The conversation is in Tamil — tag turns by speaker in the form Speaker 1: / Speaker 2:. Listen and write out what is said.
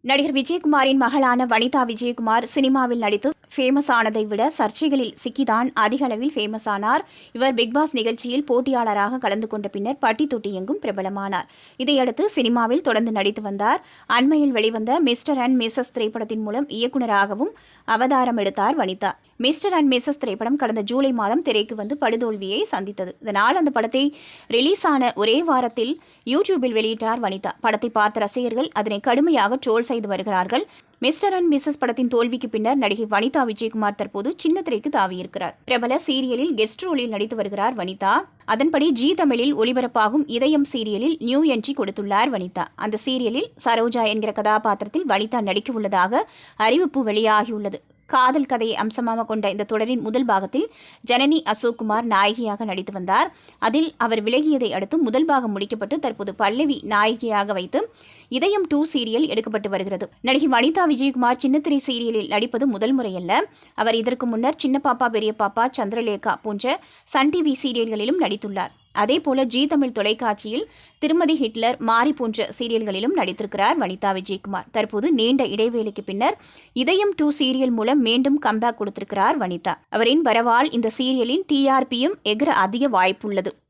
Speaker 1: நடிகர் விஜயகுமாரின் மகளான வனிதா விஜயகுமார் சினிமாவில் நடித்து ஃபேமஸ் ஆனதை விட சர்ச்சைகளில் சிக்கிதான் அதிக அளவில் ஃபேமஸ் ஆனார். இவர் பிக்பாஸ் நிகழ்ச்சியில் போட்டியாளராக கலந்து கொண்ட பின்னர் பட்டி தொட்டி எங்கும் பிரபலமானார். இதையடுத்து சினிமாவில் தொடர்ந்து நடித்து வந்தார். அண்மையில் வெளிவந்த மிஸ்டர் அண்ட் மிஸ்ஸஸ் திரைப்படத்தின் மூலம் இயக்குநராகவும் அவதாரம் எடுத்தார் வனிதா. மிஸ்டர் அண்ட் மிஸ்ஸஸ் திரைப்படம் கடந்த ஜூலை மாதம் திரைக்கு வந்து படுதோல்வியை சந்தித்தது. இதனால் அந்த படத்தை ரிலீஸ் ஆன ஒரே வாரத்தில் யூடியூபில் வெளியிட்டார் வனிதா. படத்தை பார்த்த ரசிகர்கள் அதனை கடுமையாக ட்ரோல் செய்து வருகிறார்கள். மிஸ்டர் அண்ட் மிஸ்ஸஸ் படத்தின் தோல்விக்கு பின்னர் நடிகை வனிதா விஜயகுமார் தற்போது சின்ன திரைக்கு தாவியிருக்கிறார். பிரபல சீரியலில் கெஸ்ட் ரோலில் நடித்து வருகிறார் வனிதா. அதன்படி ஜி தமிழில் ஒளிபரப்பாகும் இதயம் சீரியலில் நியூ என்ட்ரி கொடுத்துள்ளார் வனிதா. அந்த சீரியலில் சரோஜா என்கிற கதாபாத்திரத்தில் வனிதா நடிக்க உள்ளதாக அறிவிப்பு வெளியாகியுள்ளது. காதல் கதையை அம்சமாக கொண்ட இந்த தொடரின் முதல் பாகத்தில் ஜனனி அசோக்குமார் நாயகியாக நடித்து வந்தார். அதில் அவர் விலகியதை அடுத்து முதல் பாகம் முடிக்கப்பட்டு தற்போது பல்லவி நாயகியாக வைத்து இதயம் 2 சீரியல் எடுக்கப்பட்டு வருகிறது. நடிகை வனிதா விஜயகுமார் சின்னத்திரை சீரியலில் நடிப்பது முதல் முறையல்ல. அவர் இதற்கு முன்னர் சின்ன பாப்பா பெரிய பாப்பா, சந்திரலேகா போன்ற சன் டிவி சீரியல்களிலும் நடித்துள்ளார். அதேபோல ஜி தமிழ் தொலைக்காட்சியில் திருமதி ஹிட்லர், மாரி போன்ற சீரியல்களிலும் நடித்திருக்கிறார் வனிதா விஜயகுமார். தற்போது நீண்ட இடைவேளைக்கு பின்னர் இதயம் 2 சீரியல் மூலம் மீண்டும் கம்பேக் கொடுத்திருக்கிறார் வனிதா. அவரின் வரவால் இந்த சீரியலின் டிஆர்பியும் எகிர அதிக வாய்ப்புள்ளது.